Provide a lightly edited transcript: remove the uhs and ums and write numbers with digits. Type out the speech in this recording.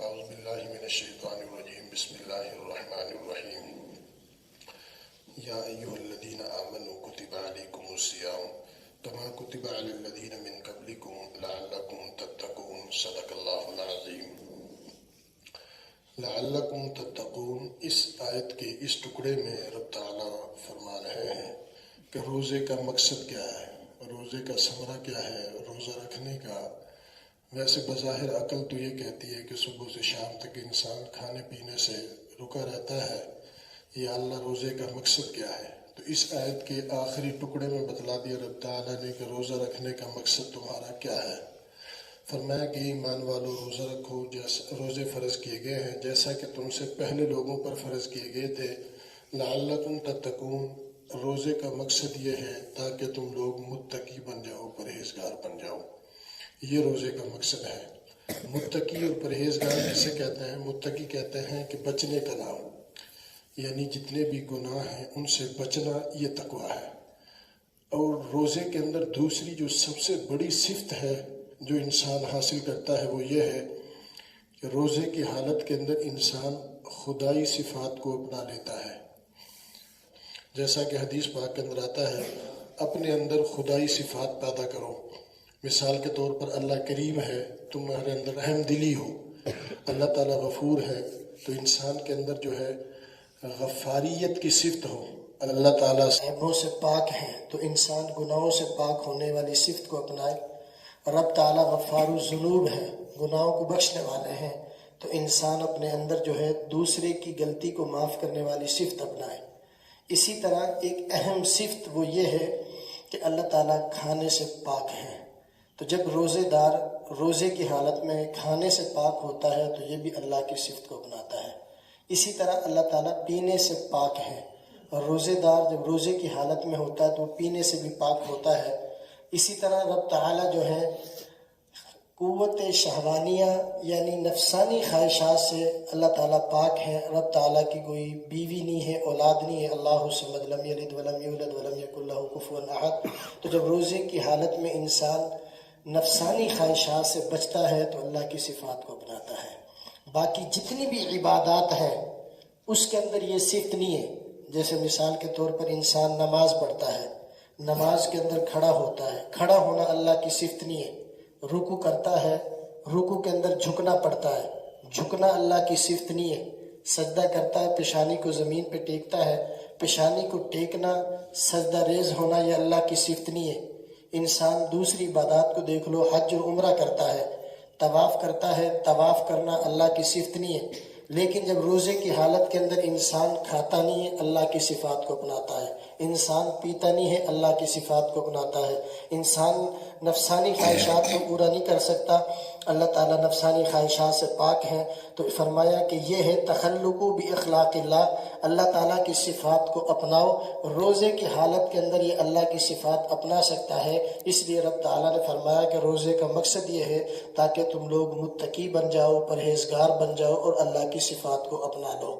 اعوذ باللہ من الشیطان الرجیم بسم اللہ الرحمن الرحیم یا ایہا الذین آمنوا کتب علیکم الصیام کما کتب علی الذین من قبلکم لعلکم تتقون صدق اللہ العظیم۔ لعلکم تتقون، اس آیت کے اس ٹکڑے میں رب تعالیٰ فرما رہے ہیں کہ روزے کا مقصد کیا ہے، روزے کا ثمرہ کیا ہے، روزہ رکھنے کا۔ ویسے بظاہر عقل تو یہ کہتی ہے کہ صبح سے شام تک انسان کھانے پینے سے رکا رہتا ہے، یا اللہ روزے کا مقصد کیا ہے؟ تو اس آیت کے آخری ٹکڑے میں بتلا دیا رب تعالیٰ نے کہ روزہ رکھنے کا مقصد تمہارا کیا ہے۔ فرمایا کہ ایمان والو روزہ رکھو، جیسے روزے فرض کیے گئے ہیں جیسا کہ تم سے پہلے لوگوں پر فرض کیے گئے تھے۔ لعلکم تتقون، روزے کا مقصد یہ ہے تاکہ تم لوگ متقی بن جاؤ، پرہیزگار بن جاؤ۔ یہ روزے کا مقصد ہے۔ متقی اور پرہیزگار کسے کہتے ہیں؟ متقی کہتے ہیں کہ بچنے کا نام، یعنی جتنے بھی گناہ ہیں ان سے بچنا، یہ تقویٰ ہے۔ اور روزے کے اندر دوسری جو سب سے بڑی صفت ہے جو انسان حاصل کرتا ہے وہ یہ ہے کہ روزے کی حالت کے اندر انسان خدائی صفات کو اپنا لیتا ہے۔ جیسا کہ حدیث پاک کے اندر آتا ہے، اپنے اندر خدائی صفات پیدا کرو۔ مثال کے طور پر اللہ کریم ہے، تمہارے اندر رحم دلی ہو۔ اللہ تعالیٰ غفور ہے، تو انسان کے اندر جو ہے غفاریت کی صفت ہو۔ اللہ تعالیٰ عیبوں سے پاک ہے، تو انسان گناہوں سے پاک ہونے والی صفت کو اپنائے۔ رب تعالیٰ غفار الذنوب ہے، گناہوں کو بخشنے والے ہیں، تو انسان اپنے اندر جو ہے دوسرے کی غلطی کو معاف کرنے والی صفت اپنائے۔ اسی طرح ایک اہم صفت وہ یہ ہے کہ اللہ تعالیٰ کھانے سے پاک ہیں، تو جب روزے دار روزے کی حالت میں کھانے سے پاک ہوتا ہے تو یہ بھی اللہ کی صفت کو اپناتا ہے۔ اسی طرح اللہ تعالیٰ پینے سے پاک ہے، اور روزے دار جب روزے کی حالت میں ہوتا ہے تو وہ پینے سے بھی پاک ہوتا ہے۔ اسی طرح رب تعالیٰ جو ہے قوت شہوانیہ یعنی نفسانی خواہشات سے اللہ تعالیٰ پاک ہے۔ رب تعالیٰ کی کوئی بیوی نہیں ہے، اولاد نہیں ہے، اللہ الصمد لم یلد ولم یولد ولم یکن لہ کفوا احد۔ تو جب روزے کی حالت میں انسان نفسانی خواہشات سے بچتا ہے تو اللہ کی صفات کو اپناتا ہے۔ باقی جتنی بھی عبادات ہیں اس کے اندر یہ صفت نہیں ہے۔ جیسے مثال کے طور پر انسان نماز پڑھتا ہے، نماز کے اندر کھڑا ہوتا ہے، کھڑا ہونا اللہ کی صفت نہیں ہے۔ رکوع کرتا ہے، رکوع کے اندر جھکنا پڑتا ہے، جھکنا اللہ کی صفت نہیں ہے۔ سجدہ کرتا ہے، پیشانی کو زمین پہ ٹیکتا ہے، پیشانی کو ٹیکنا، سجدہ ریز ہونا، یہ اللہ کی صفت نہیں ہے۔ انسان دوسری عبادات کو دیکھ لو، حج اور عمرہ کرتا ہے، طواف کرتا ہے، طواف کرنا اللہ کی صفت نہیں ہے۔ لیکن جب روزے کی حالت کے اندر انسان کھاتا نہیں ہے، اللہ کی صفات کو اپناتا ہے۔ انسان پیتا نہیں ہے، اللہ کی صفات کو اپناتا ہے۔ انسان نفسانی خواہشات کو پورا نہیں کر سکتا، اللہ تعالیٰ نفسانی خواہشات سے پاک ہیں۔ تو فرمایا کہ یہ ہے تخلق باخلاق اللہ، اللہ تعالیٰ کی صفات کو اپناؤ۔ روزے کی حالت کے اندر یہ اللہ کی صفات اپنا سکتا ہے، اس لیے رب تعالیٰ نے فرمایا کہ روزے کا مقصد یہ ہے تاکہ تم لوگ متقی بن جاؤ، پرہیزگار بن جاؤ اور اللہ کی صفات کو اپنا لو۔